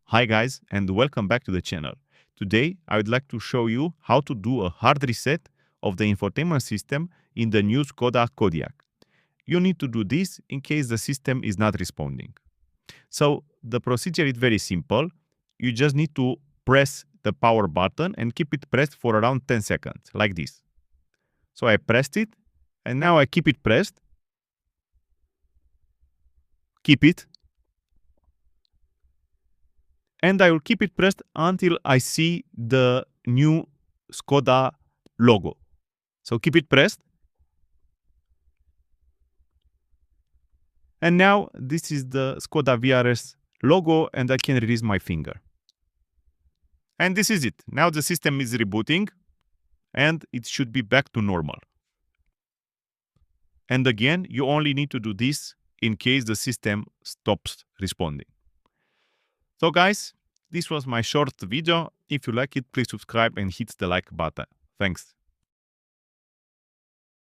Hi guys, and welcome back to the channel. Today I would like to show you how to do a hard reset of the infotainment system in the new Skoda Kodiaq. You need to do this in case the system is not responding. So the procedure is very simple. You just need to press the power button and keep it pressed for around 10 seconds, like this. So I pressed it, and now I keep it pressed. Keep it. And I will keep it pressed until I see the new Skoda logo. So keep it pressed. And now this is the Skoda VRS logo, and I can release my finger. And this is it. Now the system is rebooting and it should be back to normal. And again, you only need to do this in case the system stops responding. So guys, this was my short video. If you like it, please subscribe and hit the like button. Thanks.